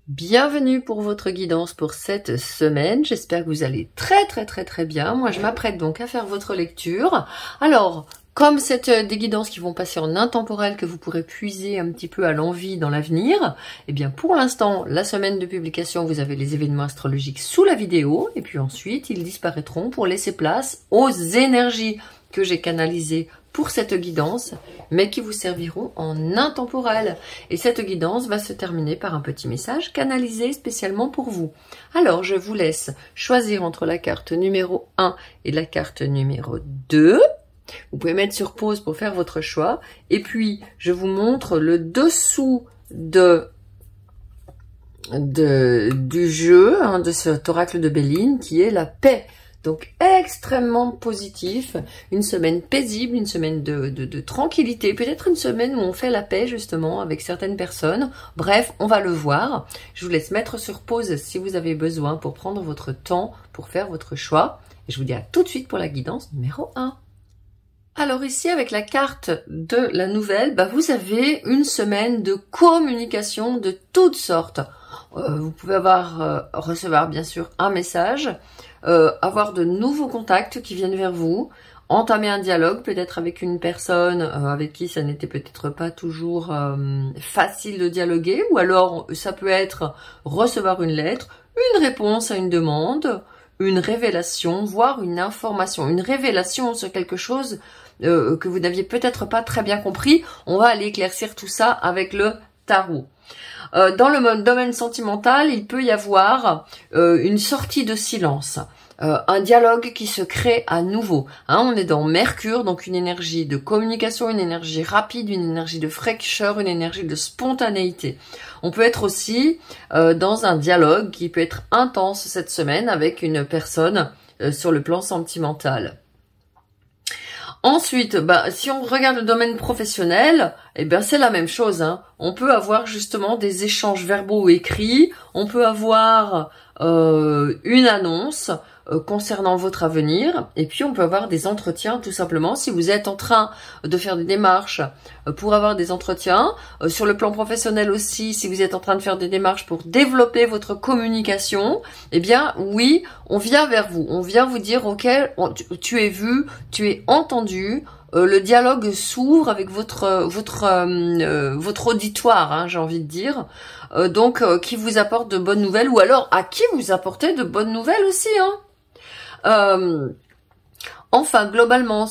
Bienvenue pour votre guidance pour cette semaine. J'espère que vous allez très bien. Moi, je m'apprête donc à faire votre lecture. Alors, comme c'est des guidances qui vont passer en intemporel, que vous pourrez puiser un petit peu à l'envie dans l'avenir, eh bien, pour l'instant, la semaine de publication, vous avez les événements astrologiques sous la vidéo, et puis ensuite, ils disparaîtront pour laisser place aux énergies que j'ai canalisées pour cette guidance, mais qui vous serviront en intemporel. Et cette guidance va se terminer par un petit message canalisé spécialement pour vous. Alors, je vous laisse choisir entre la carte numéro 1 et la carte numéro 2. Vous pouvez mettre sur pause pour faire votre choix. Et puis, je vous montre le dessous du jeu, de cet oracle de Béline, qui est la paix. Donc, extrêmement positif, une semaine paisible, une semaine de tranquillité, peut-être une semaine où on fait la paix, justement, avec certaines personnes. Bref, on va le voir. Je vous laisse mettre sur pause si vous avez besoin pour prendre votre temps pour faire votre choix. Et je vous dis à tout de suite pour la guidance numéro 1. Alors ici, avec la carte de la nouvelle, vous avez une semaine de communication de toutes sortes. Vous pouvez recevoir bien sûr un message, avoir de nouveaux contacts qui viennent vers vous, entamer un dialogue peut-être avec une personne avec qui ça n'était peut-être pas toujours facile de dialoguer, ou alors ça peut être recevoir une lettre, une réponse à une demande, une révélation, voire une information, une révélation sur quelque chose que vous n'aviez peut-être pas très bien compris. On va aller éclaircir tout ça avec le tarot. Dans le domaine sentimental, il peut y avoir une sortie de silence, un dialogue qui se crée à nouveau. On est dans Mercure, donc une énergie de communication, une énergie rapide, une énergie de fraîcheur, une énergie de spontanéité. On peut être aussi dans un dialogue qui peut être intense cette semaine avec une personne sur le plan sentimental. Ensuite, si on regarde le domaine professionnel, c'est la même chose. On peut avoir justement des échanges verbaux ou écrits. On peut avoir une annonce concernant votre avenir, et puis on peut avoir des entretiens tout simplement si vous êtes en train de faire des démarches pour avoir des entretiens, sur le plan professionnel aussi, si vous êtes en train de faire des démarches pour développer votre communication, oui, on vient vers vous, on vient vous dire ok, tu es vu, tu es entendu, le dialogue s'ouvre avec votre auditoire, j'ai envie de dire, qui vous apporte de bonnes nouvelles, ou alors à qui vous apportez de bonnes nouvelles aussi, Enfin, globalement,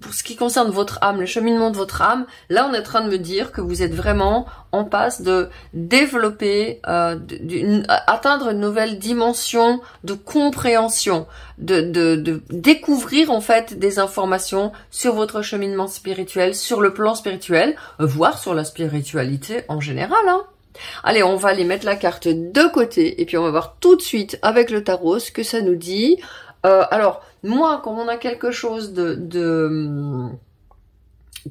pour ce qui concerne votre âme, le cheminement de votre âme, là, on est en train de me dire que vous êtes vraiment en passe de développer, atteindre une nouvelle dimension de compréhension, de découvrir en fait des informations sur votre cheminement spirituel, sur le plan spirituel, voire sur la spiritualité en général, Allez, on va aller mettre la carte de côté et puis on va voir tout de suite avec le tarot ce que ça nous dit. Alors, moi, quand on a quelque chose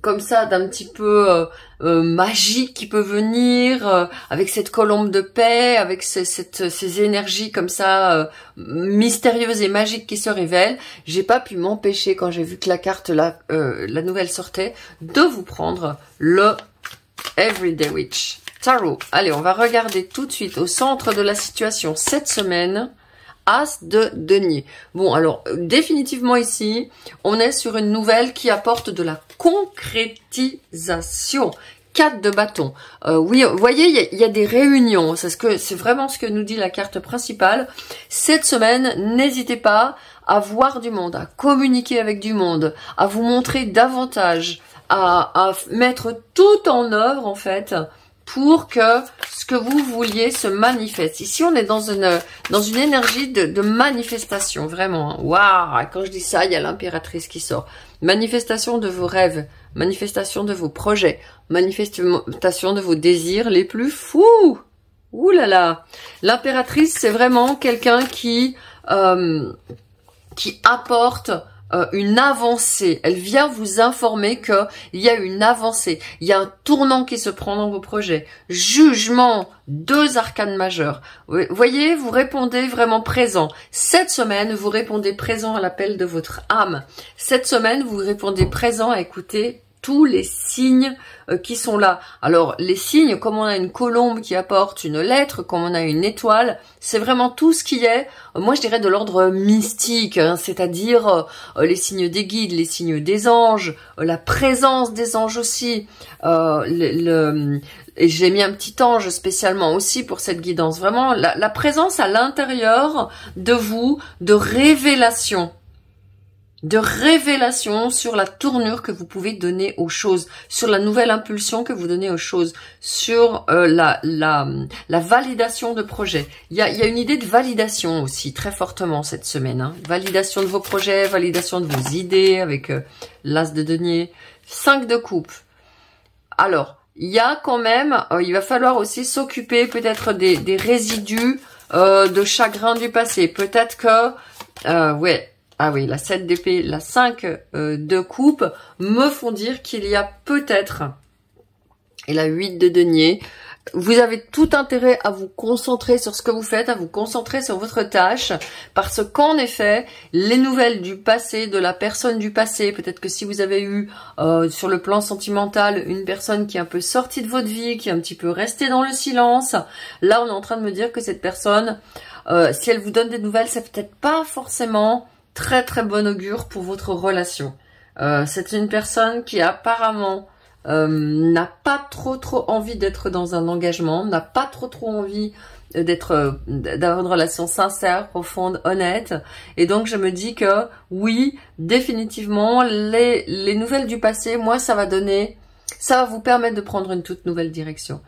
comme ça, d'un petit peu magique qui peut venir, avec cette colombe de paix, avec ces énergies comme ça, mystérieuses et magiques qui se révèlent, j'ai pas pu m'empêcher, quand j'ai vu que la carte, la nouvelle sortait, de vous prendre le Everyday Witch Tarot. Allez, on va regarder tout de suite au centre de la situation cette semaine. As de denier. Bon, alors, définitivement ici, on est sur une nouvelle qui apporte de la concrétisation. 4 de bâton. Oui, vous voyez, il y a des réunions. C'est vraiment ce que nous dit la carte principale. Cette semaine, n'hésitez pas à voir du monde, à communiquer avec du monde, à vous montrer davantage, à mettre tout en œuvre, en fait, pour que ce que vous vouliez se manifeste. Ici, on est dans une énergie de manifestation, vraiment. Waouh, quand je dis ça, il y a l'impératrice qui sort. Manifestation de vos rêves, manifestation de vos projets, manifestation de vos désirs les plus fous. Ouh là là. L'impératrice, c'est vraiment quelqu'un qui apporte une avancée. Elle vient vous informer qu'il y a une avancée. Il y a un tournant qui se prend dans vos projets. Jugement, 2 arcanes majeures. Vous voyez, vous répondez vraiment présent. Cette semaine, vous répondez présent à l'appel de votre âme. Cette semaine, vous répondez présent à écouter tous les signes qui sont là. Alors les signes, comme on a une colombe qui apporte une lettre, comme on a une étoile, c'est vraiment tout ce qui est, moi je dirais de l'ordre mystique, hein, c'est-à-dire les signes des guides, les signes des anges, la présence des anges aussi, et j'ai mis un petit ange spécialement aussi pour cette guidance, vraiment la présence à l'intérieur de vous, de révélation sur la tournure que vous pouvez donner aux choses, sur la nouvelle impulsion que vous donnez aux choses, sur la validation de projets. Il y a une idée de validation aussi très fortement cette semaine, hein. Validation de vos projets, validation de vos idées avec l'as de denier, 5 de coupe. Alors, il y a quand même, il va falloir aussi s'occuper peut-être des résidus de chagrin du passé. Peut-être que, ouais. Ah oui, la 7 d'épée, la 5 de coupe me font dire qu'il y a peut-être, et la 8 de denier, vous avez tout intérêt à vous concentrer sur ce que vous faites, à vous concentrer sur votre tâche, parce qu'en effet, les nouvelles du passé, de la personne du passé, peut-être que si vous avez eu sur le plan sentimental une personne qui est un peu sortie de votre vie, qui est un petit peu restée dans le silence, là on est en train de me dire que cette personne, si elle vous donne des nouvelles, c'est peut-être pas forcément très très bon augure pour votre relation. C'est une personne qui apparemment n'a pas trop envie d'être dans un engagement, n'a pas trop envie d'avoir une relation sincère, profonde, honnête. Et donc je me dis que oui, définitivement, les nouvelles du passé, moi ça va vous permettre de prendre une toute nouvelle direction.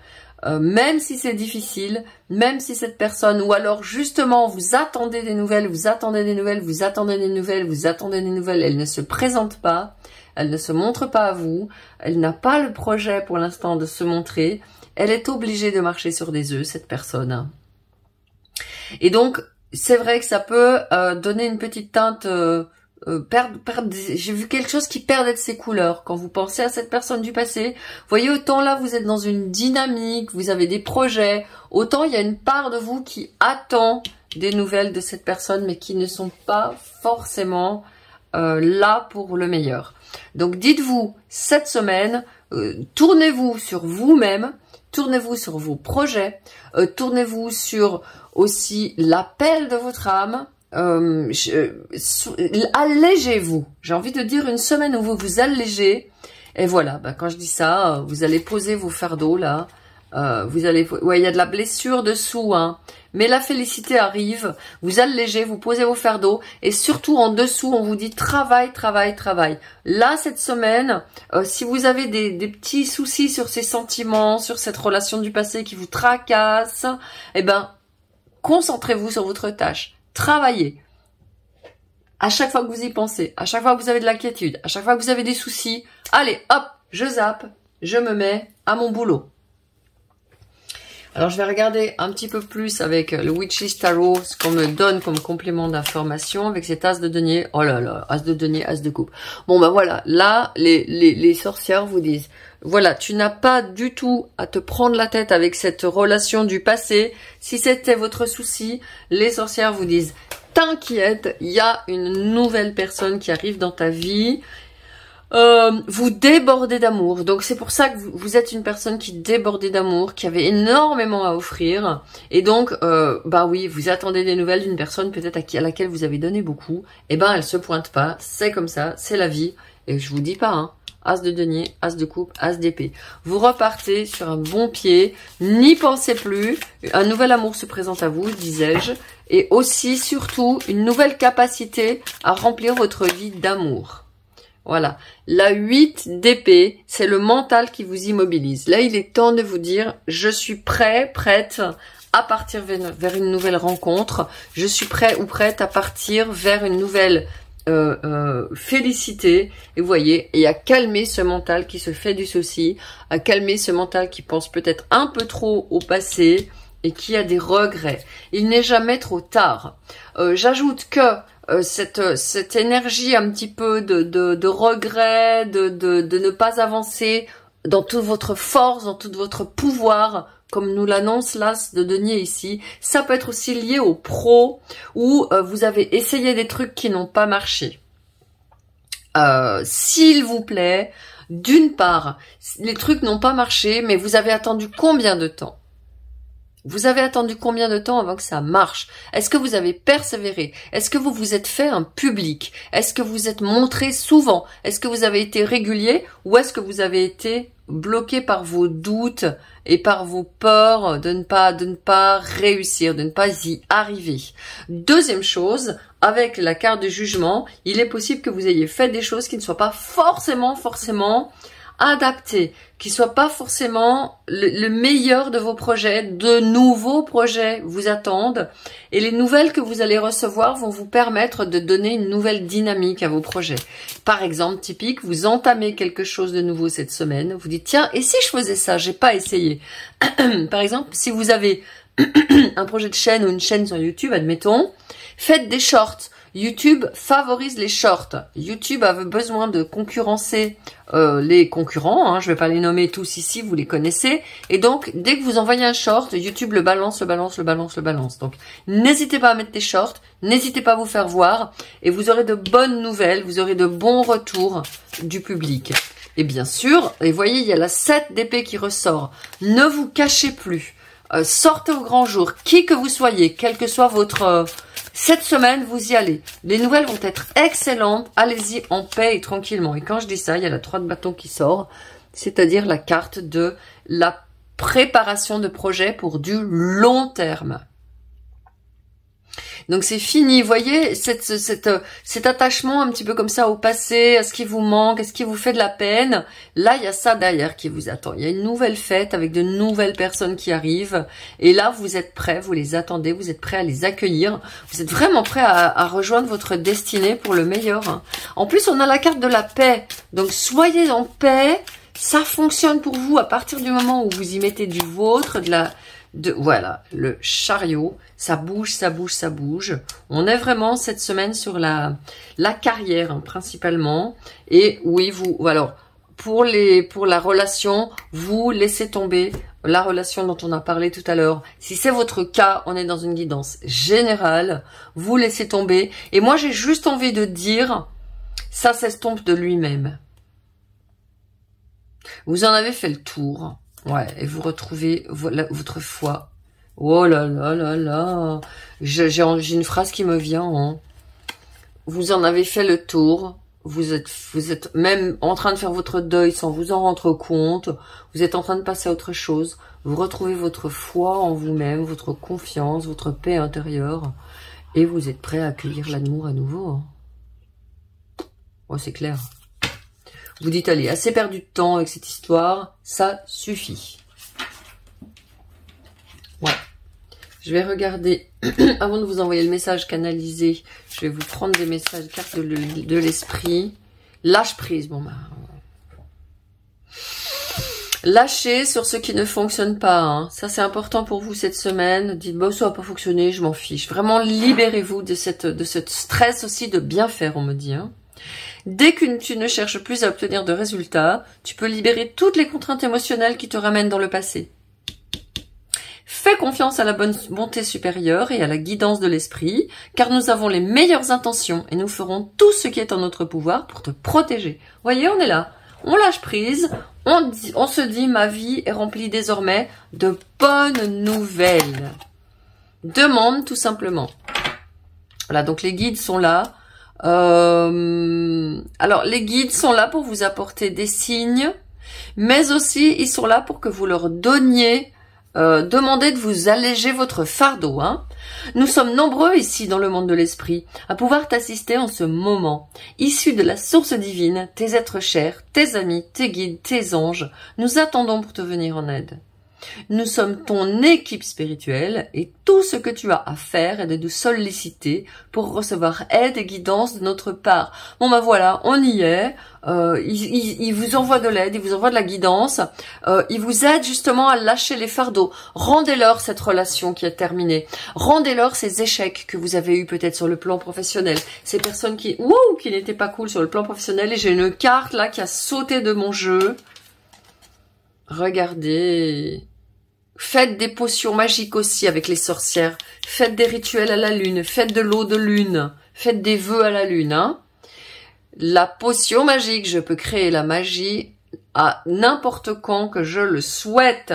Même si c'est difficile, même si cette personne, ou alors justement vous attendez des nouvelles, vous attendez des nouvelles, vous attendez des nouvelles, vous attendez des nouvelles, elle ne se présente pas, elle ne se montre pas à vous, elle n'a pas le projet pour l'instant de se montrer, elle est obligée de marcher sur des œufs, cette personne. Et donc, c'est vrai que ça peut donner une petite teinte... j'ai vu quelque chose qui perdait de ses couleurs quand vous pensez à cette personne du passé. Vous voyez, autant là vous êtes dans une dynamique, vous avez des projets, autant il y a une part de vous qui attend des nouvelles de cette personne mais qui ne sont pas forcément là pour le meilleur. Donc dites-vous cette semaine, tournez-vous sur vous-même, tournez-vous sur vos projets, tournez-vous sur aussi l'appel de votre âme. Allégez-vous. J'ai envie de dire une semaine où vous vous allégez. Et voilà, quand je dis ça, vous allez poser vos fardeaux là. Vous allez, ouais, il y a de la blessure dessous, hein. Mais la félicité arrive. Vous allégez, vous posez vos fardeaux. Et surtout en dessous, on vous dit travail. Là, cette semaine, si vous avez des petits soucis sur ces sentiments, sur cette relation du passé qui vous tracasse, eh ben, concentrez-vous sur votre tâche. Travaillez. À chaque fois que vous y pensez, à chaque fois que vous avez de l'inquiétude, à chaque fois que vous avez des soucis, allez, hop, je zappe, je me mets à mon boulot. Alors, je vais regarder un petit peu plus avec le Witch's Tarot, ce qu'on me donne comme complément d'information avec cet as de denier. Oh là là, as de denier, as de coupe. Bon, voilà, là, les sorcières vous disent, voilà, tu n'as pas du tout à te prendre la tête avec cette relation du passé. Si c'était votre souci, les sorcières vous disent, t'inquiète, il y a une nouvelle personne qui arrive dans ta vie. Vous débordez d'amour. Donc c'est pour ça que vous êtes une personne qui débordait d'amour, qui avait énormément à offrir. Et donc, bah oui, vous attendez des nouvelles d'une personne peut-être à laquelle vous avez donné beaucoup. Et ben, elle se pointe pas. C'est comme ça, c'est la vie. Et je vous dis pas, hein. As de denier, as de coupe, as d'épée. Vous repartez sur un bon pied, n'y pensez plus, un nouvel amour se présente à vous, disais-je, et aussi, surtout, une nouvelle capacité à remplir votre vie d'amour. Voilà, la 8 d'épée, c'est le mental qui vous immobilise. Là, il est temps de vous dire, je suis prête à partir vers une nouvelle rencontre, je suis prêt ou prête à partir vers une nouvelle félicité, et vous voyez, et à calmer ce mental qui se fait du souci, à calmer ce mental qui pense peut-être un peu trop au passé et qui a des regrets. Il n'est jamais trop tard. J'ajoute que cette énergie un petit peu de regret, de ne pas avancer dans toute votre force, dans tout votre pouvoir, comme nous l'annonce l'as de denier ici, ça peut être aussi lié au pro, où vous avez essayé des trucs qui n'ont pas marché. S'il vous plaît, D'une part, les trucs n'ont pas marché, mais vous avez attendu combien de temps? Vous avez attendu combien de temps avant que ça marche? Est-ce que vous avez persévéré? Est-ce que vous vous êtes fait un public? Est-ce que vous êtes montré souvent? Est-ce que vous avez été régulier? Ou est-ce que vous avez été bloqué par vos doutes et par vos peurs de ne pas réussir, de ne pas y arriver? Deuxième chose, avec la carte de jugement, il est possible que vous ayez fait des choses qui ne soient pas forcément adapté, qui soit pas forcément le meilleur de vos projets. De nouveaux projets vous attendent et les nouvelles que vous allez recevoir vont vous permettre de donner une nouvelle dynamique à vos projets. Par exemple, typique, vous entamez quelque chose de nouveau cette semaine, vous dites tiens, et si je faisais ça, j'ai pas essayé. Par exemple, si vous avez un projet de chaîne ou une chaîne sur YouTube, admettons, faites des shorts. YouTube favorise les shorts. YouTube a besoin de concurrencer les concurrents. Hein, je vais pas les nommer tous ici, vous les connaissez. Et donc, dès que vous envoyez un short, YouTube le balance. Donc, n'hésitez pas à mettre des shorts, n'hésitez pas à vous faire voir. Et vous aurez de bonnes nouvelles, vous aurez de bons retours du public. Et bien sûr, et voyez, il y a la 7 d'épée qui ressort. Ne vous cachez plus. Sortez au grand jour, qui que vous soyez, quel que soit votre... cette semaine, vous y allez. Les nouvelles vont être excellentes. Allez-y en paix et tranquillement. Et quand je dis ça, il y a la 3 de bâton qui sort, c'est-à-dire la carte de la préparation de projet pour du long terme. Donc c'est fini, vous voyez, cet attachement un petit peu comme ça au passé, à ce qui vous manque, à ce qui vous fait de la peine. Là, il y a ça derrière qui vous attend. Il y a une nouvelle fête avec de nouvelles personnes qui arrivent. Et là, vous êtes prêts, vous les attendez, vous êtes prêts à les accueillir. Vous êtes vraiment prêts à rejoindre votre destinée pour le meilleur. En plus, on a la carte de la paix. Donc soyez en paix, ça fonctionne pour vous à partir du moment où vous y mettez du vôtre, voilà, le chariot, ça bouge. On est vraiment cette semaine sur la carrière, hein, principalement. Et oui, alors, pour la relation, vous laissez tomber la relation dont on a parlé tout à l'heure. Si c'est votre cas, on est dans une guidance générale, vous laissez tomber. Et moi, j'ai juste envie de dire, ça s'estompe de lui-même. Vous en avez fait le tour. Ouais, et vous retrouvez votre foi. Oh là là là là. J'ai une phrase qui me vient. Hein. Vous en avez fait le tour. Vous êtes même en train de faire votre deuil sans vous en rendre compte. Vous êtes en train de passer à autre chose. Vous retrouvez votre foi en vous-même, votre confiance, votre paix intérieure. Et vous êtes prêt à accueillir l'amour à nouveau. Hein. Oh, c'est clair. Vous dites, allez, assez perdu de temps avec cette histoire, ça suffit. Ouais. Je vais regarder, avant de vous envoyer le message canalisé, je vais vous prendre des messages, cartes de l'esprit. Lâche prise, bon bah. Lâchez sur ce qui ne fonctionne pas. Hein. Ça, c'est important pour vous cette semaine. Dites, bon, ça va pas fonctionner, je m'en fiche. Vraiment, libérez-vous de ce stress aussi de bien faire, on me dit. Hein. Dès que tu ne cherches plus à obtenir de résultats, tu peux libérer toutes les contraintes émotionnelles qui te ramènent dans le passé. Fais confiance à la bonté supérieure et à la guidance de l'esprit, car nous avons les meilleures intentions et nous ferons tout ce qui est en notre pouvoir pour te protéger. Voyez, on est là. On lâche prise, on se dit, ma vie est remplie désormais de bonnes nouvelles. Demande tout simplement. Voilà, donc les guides sont là. Alors, les guides sont là pour vous apporter des signes, mais aussi ils sont là pour que vous leur donniez, demandez de vous alléger votre fardeau. Hein. Nous sommes nombreux ici dans le monde de l'esprit à pouvoir t'assister en ce moment. Issus de la source divine, tes êtres chers, tes amis, tes guides, tes anges, nous attendons pour te venir en aide. Nous sommes ton équipe spirituelle et tout ce que tu as à faire est de nous solliciter pour recevoir aide et guidance de notre part. Bon ben voilà, on y est. Il vous envoie de l'aide, il vous envoie de la guidance. Il vous aide justement à lâcher les fardeaux. Rendez-leur cette relation qui est terminée. Rendez-leur ces échecs que vous avez eus peut-être sur le plan professionnel. Ces personnes qui n'étaient pas cool sur le plan professionnel. Et j'ai une carte là qui a sauté de mon jeu. Regardez. Faites des potions magiques aussi avec les sorcières. Faites des rituels à la lune. Faites de l'eau de lune. Faites des vœux à la lune. Hein. La potion magique, je peux créer la magie à n'importe quand que je le souhaite.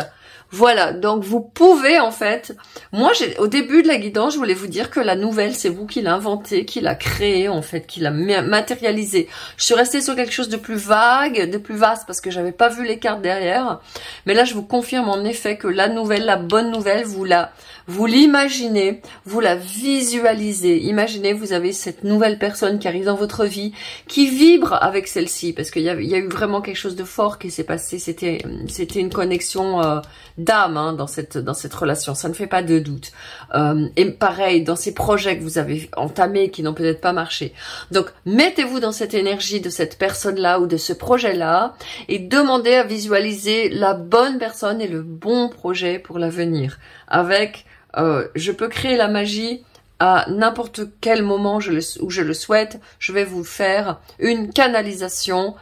Voilà, donc vous pouvez en fait, moi au début de la guidance, je voulais vous dire que la nouvelle, c'est vous qui l'a inventée, qui l'a créée en fait, qui l'a matérialisée. Je suis restée sur quelque chose de plus vague, de plus vaste parce que j'avais pas vu les cartes derrière. Mais là, je vous confirme en effet que la nouvelle, la bonne nouvelle, vous l'imaginez, vous la visualisez. Imaginez, vous avez cette nouvelle personne qui arrive dans votre vie, qui vibre avec celle-ci, parce qu'il y a eu vraiment quelque chose de fort qui s'est passé. C'était une connexion d'âme hein, dans cette relation. Ça ne fait pas de doute. Et pareil, dans ces projets que vous avez entamés, qui n'ont peut-être pas marché. Donc, mettez-vous dans cette énergie de cette personne-là ou de ce projet-là et demandez à visualiser la bonne personne et le bon projet pour l'avenir. Avec je peux créer la magie à n'importe quel moment où je le souhaite. Je vais vous faire une canalisation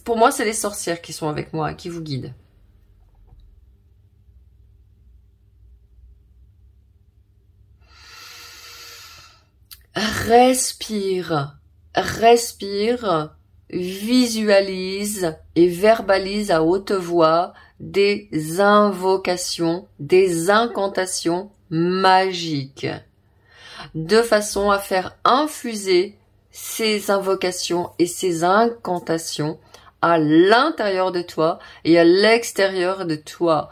pour moi, c'est les sorcières qui sont avec moi, qui vous guident. Respire, respire, visualise et verbalise à haute voix des invocations, des incantations magiques, de façon à faire infuser ces invocations et ces incantations à l'intérieur de toi et à l'extérieur de toi.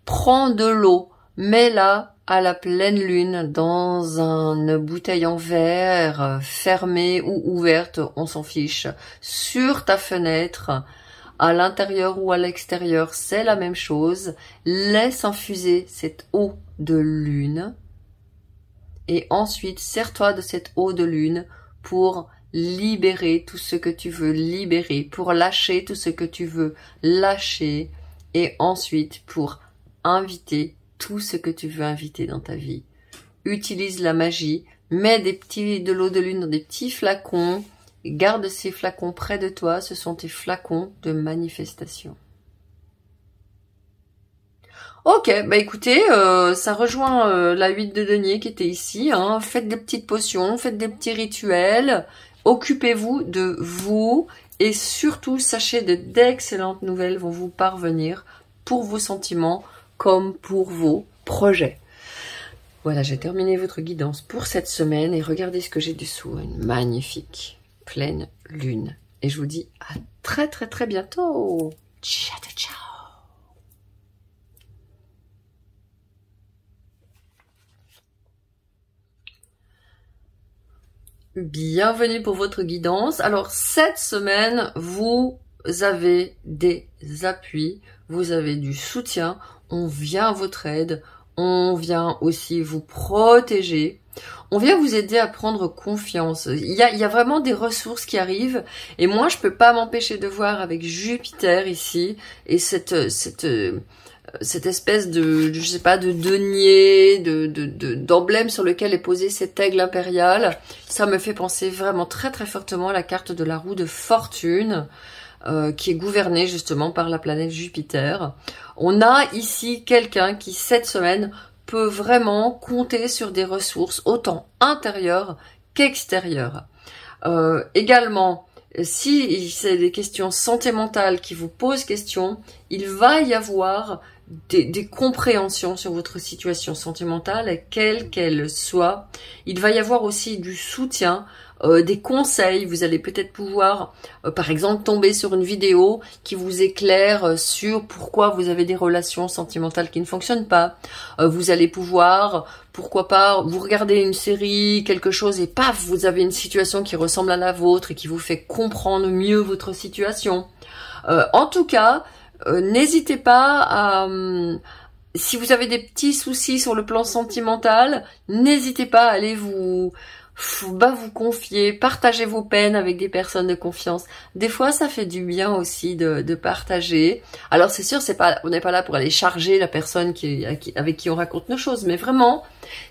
Prends de l'eau, mets-la à la pleine lune dans une bouteille en verre fermée ou ouverte, on s'en fiche, sur ta fenêtre. À l'intérieur ou à l'extérieur, c'est la même chose. Laisse infuser cette eau de lune. Et ensuite, sers-toi de cette eau de lune pour libérer tout ce que tu veux libérer, pour lâcher tout ce que tu veux lâcher. Et ensuite, pour inviter tout ce que tu veux inviter dans ta vie. Utilise la magie. Mets de l'eau de lune dans des petits flacons. Garde ces flacons près de toi, ce sont tes flacons de manifestation. Ok, bah écoutez, ça rejoint la 8 de denier qui était ici. Hein. Faites des petites potions, faites des petits rituels, occupez-vous de vous et surtout sachez d'excellentes nouvelles vont vous parvenir pour vos sentiments comme pour vos projets. Voilà, j'ai terminé votre guidance pour cette semaine et regardez ce que j'ai dessous, une magnifique pleine lune. Et je vous dis à très très très bientôt. Ciao ciao. Bienvenue pour votre guidance. Alors cette semaine, vous avez des appuis, vous avez du soutien, on vient à votre aide, on vient aussi vous protéger. On vient vous aider à prendre confiance. Il y a vraiment des ressources qui arrivent. Et moi, je peux pas m'empêcher de voir avec Jupiter ici. Et cette espèce de, je sais pas, de denier, d'emblème sur lequel est posé cet aigle impérial. Ça me fait penser vraiment très très fortement à la carte de la roue de fortune. Qui est gouvernée justement par la planète Jupiter. On a ici quelqu'un qui, cette semaine, peut vraiment compter sur des ressources autant intérieures qu'extérieures. Également, si c'est des questions santé mentale qui vous posent question, il va y avoir des compréhensions sur votre situation sentimentale, quelle qu'elle soit. Il va y avoir aussi du soutien, des conseils. Vous allez peut-être pouvoir, par exemple, tomber sur une vidéo qui vous éclaire sur pourquoi vous avez des relations sentimentales qui ne fonctionnent pas. Vous allez pouvoir, pourquoi pas, vous regardez une série, quelque chose, et paf, vous avez une situation qui ressemble à la vôtre et qui vous fait comprendre mieux votre situation. En tout cas, n'hésitez pas à... si vous avez des petits soucis sur le plan sentimental, n'hésitez pas à aller vous confier, partager vos peines avec des personnes de confiance. Des fois, ça fait du bien aussi de partager. Alors, c'est sûr, on n'est pas là pour aller charger la personne avec qui on raconte nos choses, mais vraiment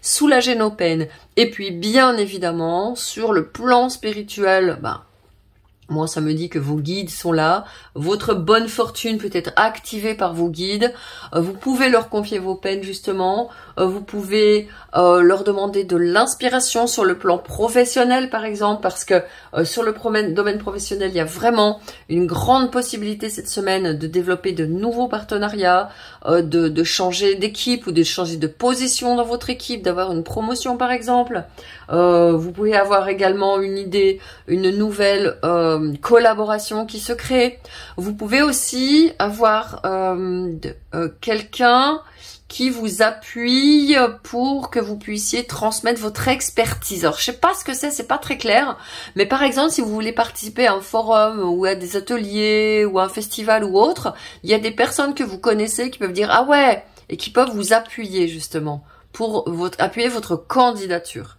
soulager nos peines. Et puis, bien évidemment, sur le plan spirituel, Moi, ça me dit que vos guides sont là. Votre bonne fortune peut être activée par vos guides. Vous pouvez leur confier vos peines, justement. Vous pouvez leur demander de l'inspiration sur le plan professionnel, par exemple, parce que sur le domaine professionnel, il y a vraiment une grande possibilité cette semaine de développer de nouveaux partenariats, de changer d'équipe ou de changer de position dans votre équipe, d'avoir une promotion, par exemple. Vous pouvez avoir également une idée, une nouvelle collaboration qui se crée. Vous pouvez aussi avoir quelqu'un qui vous appuie pour que vous puissiez transmettre votre expertise. Alors, je sais pas ce que c'est pas très clair, mais par exemple, si vous voulez participer à un forum ou à des ateliers ou à un festival ou autre, il y a des personnes que vous connaissez qui peuvent dire « Ah ouais !» et qui peuvent vous appuyer justement pour appuyer votre candidature.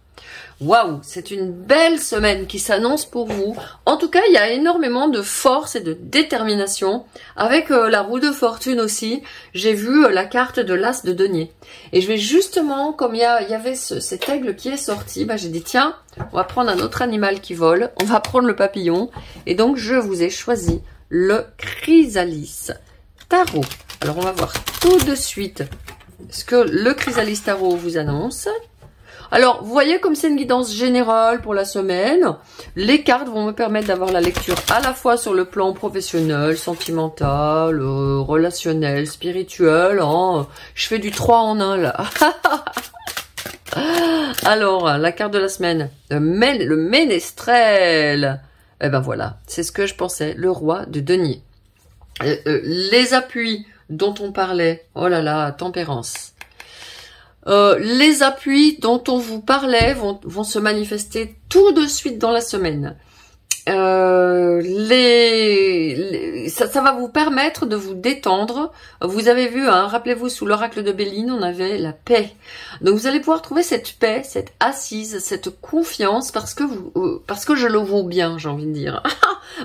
Waouh, c'est une belle semaine qui s'annonce pour vous. En tout cas, il y a énormément de force et de détermination. Avec la roue de fortune aussi, j'ai vu la carte de l'as de denier. Et je vais justement, comme il y avait cet aigle qui est sorti, j'ai dit tiens, on va prendre un autre animal qui vole, on va prendre le papillon. Et donc, je vous ai choisi le chrysalis tarot. Alors, on va voir tout de suite ce que le chrysalis tarot vous annonce. Alors, vous voyez comme c'est une guidance générale pour la semaine, les cartes vont me permettre d'avoir la lecture à la fois sur le plan professionnel, sentimental, relationnel, spirituel. Hein. Je fais du 3 en 1 là. Alors, la carte de la semaine, le ménestrel. Eh ben voilà, c'est ce que je pensais, le roi de denier. Les appuis dont on parlait, oh là là, tempérance. Les appuis dont on vous parlait vont se manifester tout de suite dans la semaine. Ça va vous permettre de vous détendre. Vous avez vu, hein, rappelez-vous, sous l'oracle de Béline, on avait la paix. Donc vous allez pouvoir trouver cette paix, cette assise, cette confiance parce que je le vaux bien, j'ai envie de dire.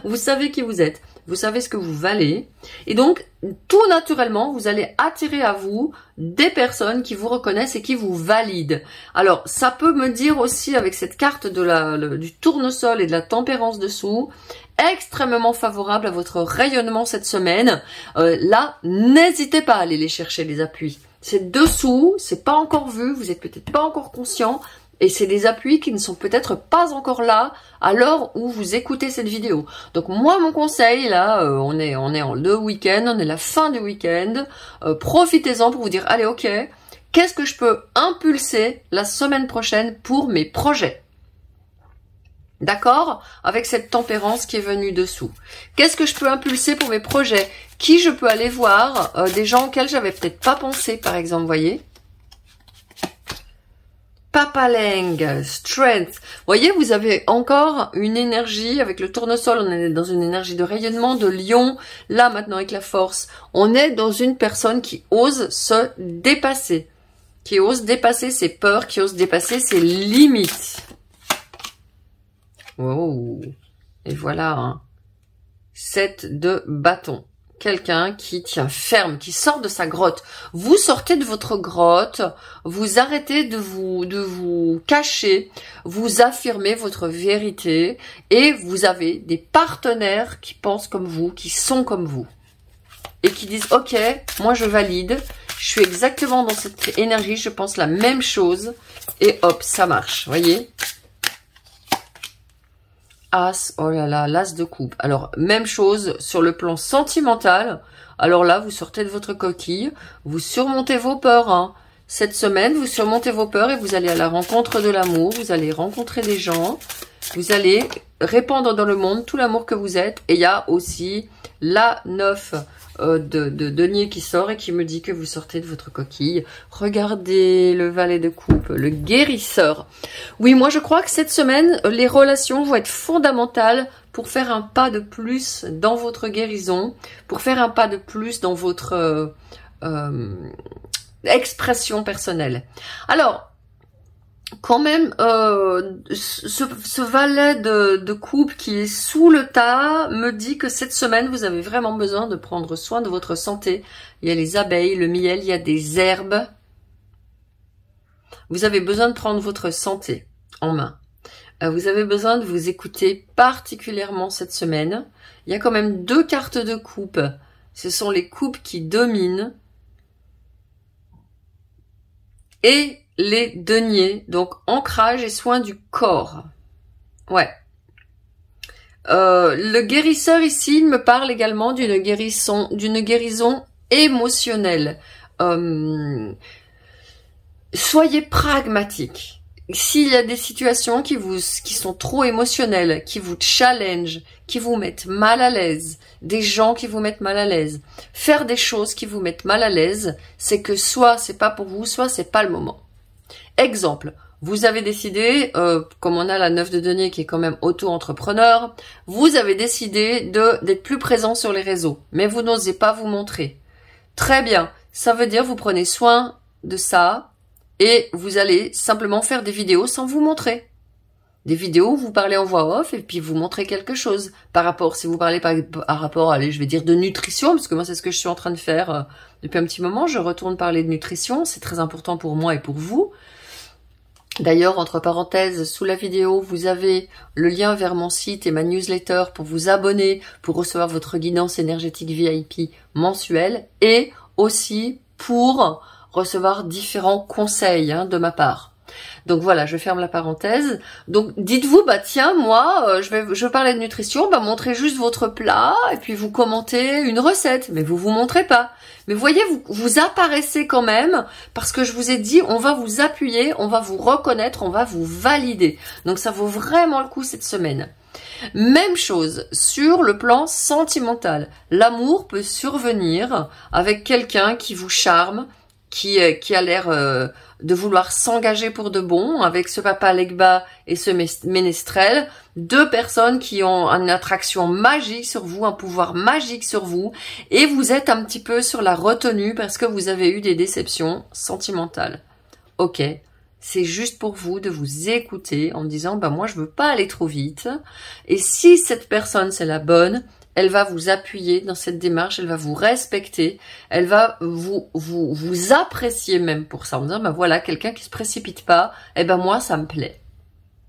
Vous savez qui vous êtes. Vous savez ce que vous valez. Et donc, tout naturellement, vous allez attirer à vous des personnes qui vous reconnaissent et qui vous valident. Alors, ça peut me dire aussi, avec cette carte du tournesol et de la tempérance dessous, extrêmement favorable à votre rayonnement cette semaine. Là, n'hésitez pas à aller les chercher, les appuis. C'est dessous, c'est pas encore vu, vous êtes peut-être pas encore conscient. Et c'est des appuis qui ne sont peut-être pas encore là à l'heure où vous écoutez cette vidéo. Donc moi, mon conseil, là, on est en le week-end, on est la fin du week-end. Profitez-en pour vous dire, allez, ok, qu'est-ce que je peux impulser la semaine prochaine pour mes projets? D'accord? Avec cette tempérance qui est venue dessous. Qu'est-ce que je peux impulser pour mes projets? Qui je peux aller voir? Des gens auxquels j'avais peut-être pas pensé, par exemple, voyez? Papaleng, strength. Vous voyez, vous avez encore une énergie avec le tournesol. On est dans une énergie de rayonnement, de lion. Là, maintenant, avec la force, on est dans une personne qui ose se dépasser. Qui ose dépasser ses peurs, qui ose dépasser ses limites. Oh. Et voilà, hein. 7 de bâton. Quelqu'un qui tient ferme, qui sort de sa grotte. Vous sortez de votre grotte, vous arrêtez de vous cacher, vous affirmez votre vérité et vous avez des partenaires qui pensent comme vous, qui sont comme vous. Et qui disent, ok, moi je valide, je suis exactement dans cette énergie, je pense la même chose et hop, ça marche, voyez ? As, oh là là, l'as de coupe. Alors, même chose sur le plan sentimental. Alors là, vous sortez de votre coquille, vous surmontez vos peurs. Hein. Cette semaine, vous surmontez vos peurs et vous allez à la rencontre de l'amour, vous allez rencontrer des gens, vous allez répandre dans le monde tout l'amour que vous êtes. Et il y a aussi la 9 de denier qui sort et qui me dit que vous sortez de votre coquille. Regardez le valet de coupe, le guérisseur. Oui, moi je crois que cette semaine, les relations vont être fondamentales pour faire un pas de plus dans votre guérison, pour faire un pas de plus dans votre expression personnelle. Alors, quand même, ce valet de coupe qui est sous le tas me dit que cette semaine, vous avez vraiment besoin de prendre soin de votre santé. Il y a les abeilles, le miel, il y a des herbes. Vous avez besoin de prendre votre santé en main. Vous avez besoin de vous écouter particulièrement cette semaine. Il y a quand même 2 cartes de coupe. Ce sont les coupes qui dominent. Et les deniers, donc ancrage et soin du corps. Ouais. Le guérisseur ici, il me parle également d'une guérison émotionnelle. Soyez pragmatique. S'il y a des situations qui sont trop émotionnelles, qui vous challenge, qui vous mettent mal à l'aise, des gens qui vous mettent mal à l'aise, faire des choses qui vous mettent mal à l'aise, c'est que soit c'est pas pour vous, soit c'est pas le moment. Exemple, vous avez décidé, comme on a la 9 de denier qui est quand même auto-entrepreneur, vous avez décidé d'être plus présent sur les réseaux, mais vous n'osez pas vous montrer. Très bien, ça veut dire vous prenez soin de ça, et vous allez simplement faire des vidéos sans vous montrer. Des vidéos où vous parlez en voix off et puis vous montrez quelque chose. Par rapport, si vous parlez par rapport, allez, je vais dire de nutrition, parce que moi c'est ce que je suis en train de faire depuis un petit moment. Je retourne parler de nutrition, c'est très important pour moi et pour vous. D'ailleurs, entre parenthèses, sous la vidéo, vous avez le lien vers mon site et ma newsletter pour vous abonner, pour recevoir votre guidance énergétique VIP mensuelle et aussi pour recevoir différents conseils de ma part. Donc voilà, je ferme la parenthèse. Donc dites-vous, bah tiens, moi, je parlais de nutrition, bah montrez juste votre plat et puis vous commentez une recette, mais vous montrez pas. Mais vous voyez, vous apparaissez quand même parce que je vous ai dit, on va vous appuyer, on va vous reconnaître, on va vous valider. Donc ça vaut vraiment le coup cette semaine. Même chose sur le plan sentimental. L'amour peut survenir avec quelqu'un qui vous charme, qui a l'air de vouloir s'engager pour de bon, avec ce papa Legba et ce ménestrel, 2 personnes qui ont une attraction magique sur vous, un pouvoir magique sur vous, et vous êtes un petit peu sur la retenue parce que vous avez eu des déceptions sentimentales. Ok, c'est juste pour vous de vous écouter en disant, bah moi je veux pas aller trop vite, et si cette personne c'est la bonne, elle va vous appuyer dans cette démarche, elle va vous respecter, elle va vous apprécier même pour ça, en disant, ben voilà, quelqu'un qui se précipite pas, eh ben moi, ça me plaît.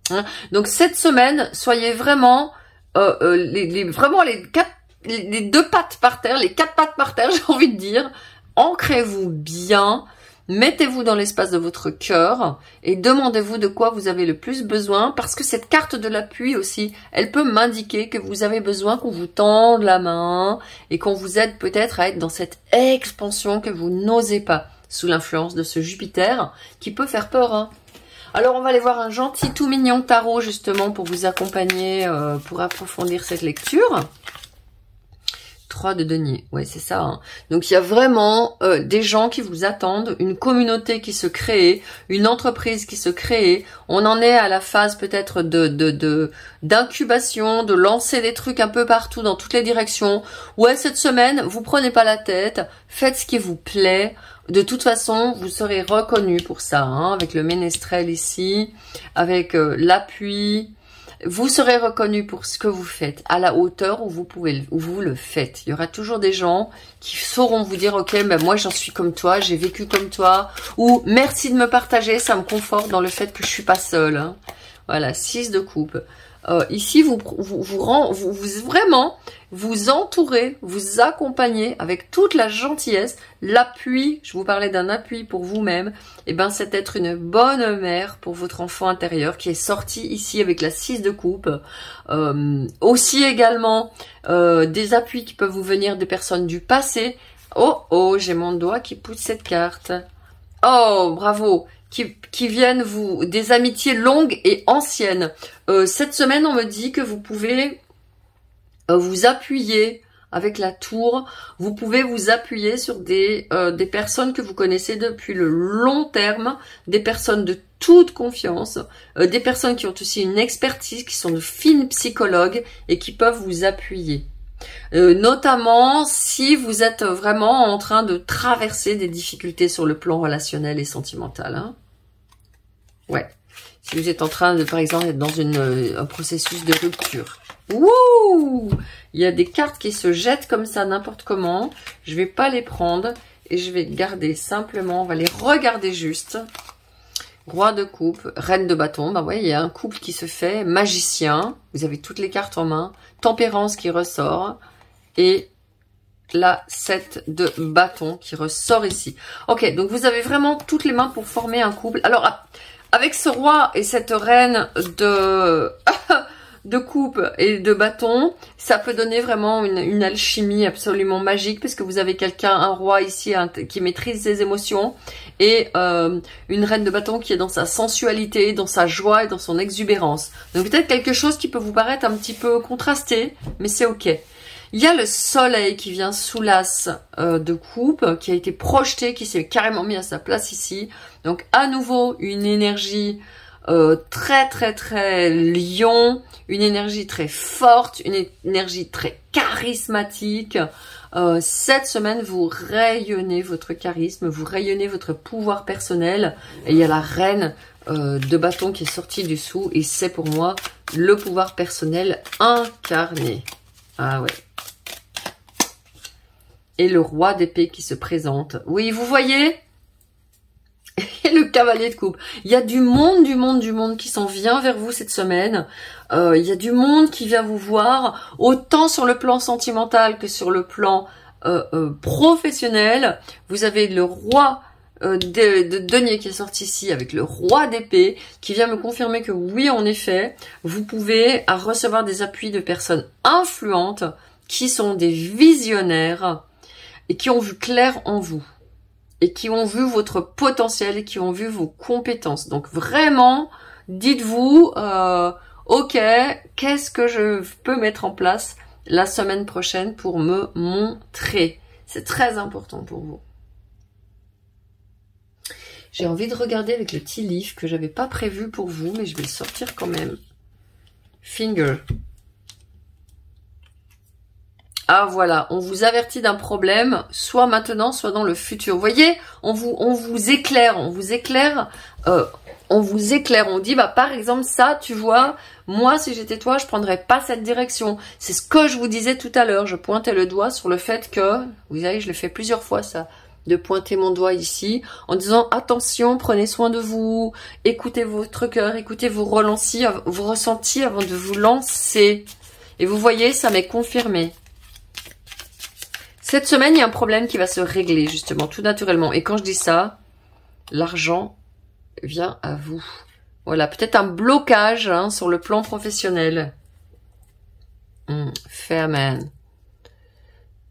Hein? Donc cette semaine, soyez vraiment, vraiment les 2 pattes par terre, les 4 pattes par terre, j'ai envie de dire, ancrez-vous bien, mettez-vous dans l'espace de votre cœur et demandez-vous de quoi vous avez le plus besoin, parce que cette carte de l'appui aussi, elle peut m'indiquer que vous avez besoin qu'on vous tende la main et qu'on vous aide peut-être à être dans cette expansion que vous n'osez pas, sous l'influence de ce Jupiter qui peut faire peur. Hein. Alors on va aller voir un gentil tout mignon tarot justement pour vous accompagner, pour approfondir cette lecture. 3 de denier, ouais c'est ça. Hein. Donc il y a vraiment des gens qui vous attendent, une communauté qui se crée, une entreprise qui se crée. On en est à la phase peut-être d'incubation, de lancer des trucs un peu partout dans toutes les directions. Ouais, cette semaine, vous prenez pas la tête, faites ce qui vous plaît. De toute façon, vous serez reconnu pour ça, hein, avec le ménestrel ici, avec l'appui. Vous serez reconnu pour ce que vous faites, à la hauteur où vous le faites. Il y aura toujours des gens qui sauront vous dire, ok, ben moi j'en suis comme toi, j'ai vécu comme toi, ou merci de me partager, ça me conforte dans le fait que je suis pas seule. Hein. Voilà, 6 de coupe. Ici, vous vraiment, vous entourez, vous accompagnez avec toute la gentillesse, l'appui, je vous parlais d'un appui pour vous-même, et ben c'est être une bonne mère pour votre enfant intérieur qui est sorti ici avec la 6 de coupe. Aussi également des appuis qui peuvent vous venir des personnes du passé. Oh, j'ai mon doigt qui pousse cette carte. Oh, bravo! Qui viennent des amitiés longues et anciennes. Cette semaine, on me dit que vous pouvez vous appuyer avec la tour. Vous pouvez vous appuyer sur des personnes que vous connaissez depuis le long terme, des personnes de toute confiance, des personnes qui ont aussi une expertise, qui sont de fines psychologues et qui peuvent vous appuyer. Notamment si vous êtes vraiment en train de traverser des difficultés sur le plan relationnel et sentimental. Hein. Ouais. Si vous êtes en train de, par exemple, être dans un processus de rupture. Wouh! Il y a des cartes qui se jettent comme ça, n'importe comment. Je vais pas les prendre et je vais garder simplement, on va les regarder juste. Roi de coupe, reine de bâton, bah ouais, il y a un couple qui se fait, magicien, vous avez toutes les cartes en main, tempérance qui ressort, et la 7 de bâton qui ressort ici. Ok, donc vous avez vraiment toutes les mains pour former un couple. Alors, avec ce roi et cette reine de... de coupe et de bâton, ça peut donner vraiment une alchimie absolument magique parce que vous avez quelqu'un, un roi ici qui maîtrise ses émotions et une reine de bâton qui est dans sa sensualité, dans sa joie et dans son exubérance. Donc peut-être quelque chose qui peut vous paraître un petit peu contrasté, mais c'est ok. Il y a le soleil qui vient sous l'as de coupe, qui a été projeté, qui s'est carrément mis à sa place ici. Donc à nouveau une énergie très lion, une énergie très forte, une énergie très charismatique. Cette semaine, vous rayonnez votre charisme, vous rayonnez votre pouvoir personnel. Et il y a la reine de bâton qui est sortie dessous et c'est pour moi le pouvoir personnel incarné. Ah ouais. Et le roi d'épée qui se présente. Oui, vous voyez? Et le cavalier de coupe. Il y a du monde qui s'en vient vers vous cette semaine. Il y a du monde qui vient vous voir, autant sur le plan sentimental que sur le plan professionnel. Vous avez le roi de denier qui est sorti ici avec le roi d'épée qui vient me confirmer que oui, en effet, vous pouvez recevoir des appuis de personnes influentes qui sont des visionnaires et qui ont vu clair en vous. Et qui ont vu votre potentiel et qui ont vu vos compétences. Donc vraiment, dites-vous, ok, qu'est-ce que je peux mettre en place la semaine prochaine pour me montrer? C'est très important pour vous. J'ai envie de regarder avec le tea leaf que j'avais pas prévu pour vous, mais je vais le sortir quand même. Finger. Ah voilà, on vous avertit d'un problème, soit maintenant, soit dans le futur. Vous voyez, on vous éclaire, on dit, bah par exemple ça, tu vois, moi si j'étais toi, je prendrais pas cette direction. C'est ce que je vous disais tout à l'heure, je pointais le doigt sur le fait que, vous savez, je l'ai fait plusieurs fois ça, de pointer mon doigt ici, en disant attention, prenez soin de vous, écoutez votre cœur, écoutez vos ressentis avant de vous lancer. Et vous voyez, ça m'est confirmé. Cette semaine, il y a un problème qui va se régler, justement, tout naturellement. Et quand je dis ça, l'argent vient à vous. Voilà, peut-être un blocage hein, sur le plan professionnel. Fairman.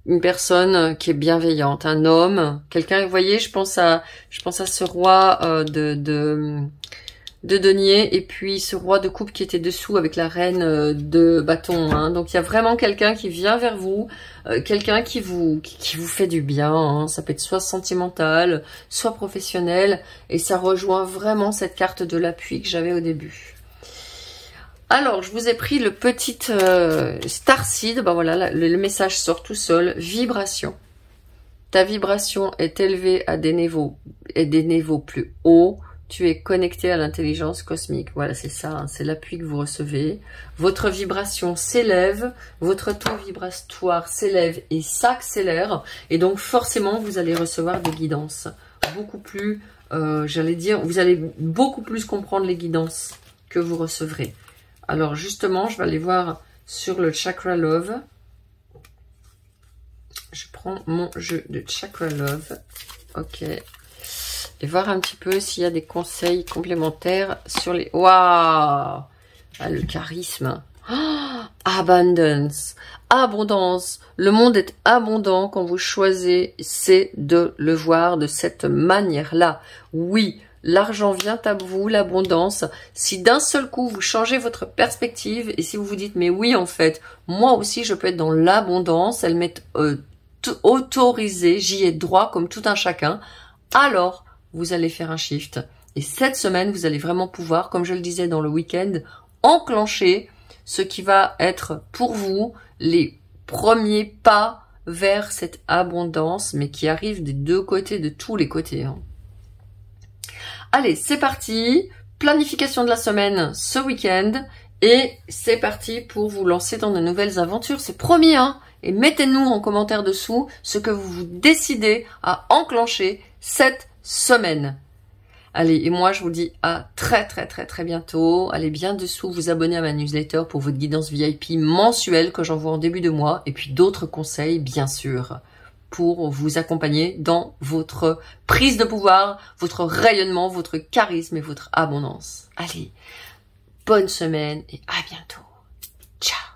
Une personne qui est bienveillante, un homme, quelqu'un, vous voyez, je pense à ce roi de denier et puis ce roi de coupe qui était dessous avec la reine de bâton. Hein. Donc il y a vraiment quelqu'un qui vient vers vous, quelqu'un qui vous fait du bien. Hein. Ça peut être soit sentimental, soit professionnel et ça rejoint vraiment cette carte de l'appui que j'avais au début. Alors, je vous ai pris le petit Starseed. Ben voilà, le message sort tout seul. Vibration. Ta vibration est élevée à des niveaux plus hauts. Tu es connecté à l'intelligence cosmique. Voilà, c'est ça, hein, c'est l'appui que vous recevez. Votre vibration s'élève, votre taux vibratoire s'élève et s'accélère. Et donc, forcément, vous allez recevoir des guidances. Beaucoup plus, j'allais dire, vous allez beaucoup plus comprendre les guidances que vous recevrez. Alors, justement, je vais aller voir sur le Chakra Love. Je prends mon jeu de Chakra Love. Ok. Et voir un petit peu s'il y a des conseils complémentaires sur les... Waouh! Ah, le charisme. Oh, abundance. Abondance. Le monde est abondant quand vous choisissez de le voir de cette manière-là. Oui, l'argent vient à vous, l'abondance. Si d'un seul coup, vous changez votre perspective et si vous vous dites, mais oui, en fait, moi aussi, je peux être dans l'abondance, elle m'est autorisée, j'y ai droit comme tout un chacun, alors vous allez faire un shift. Et cette semaine, vous allez vraiment pouvoir, comme je le disais dans le week-end, enclencher ce qui va être pour vous les premiers pas vers cette abondance, mais qui arrive des deux côtés, de tous les côtés. Hein. Allez, c'est parti. Planification de la semaine ce week-end. Et c'est parti pour vous lancer dans de nouvelles aventures. C'est promis, hein. Et mettez-nous en commentaire dessous ce que vous décidez à enclencher cette semaine. Allez, et moi je vous dis à très bientôt. Allez bien dessous vous abonner à ma newsletter pour votre guidance VIP mensuelle que j'envoie en début de mois. Et puis d'autres conseils, bien sûr, pour vous accompagner dans votre prise de pouvoir, votre rayonnement, votre charisme et votre abondance. Allez, bonne semaine et à bientôt. Ciao.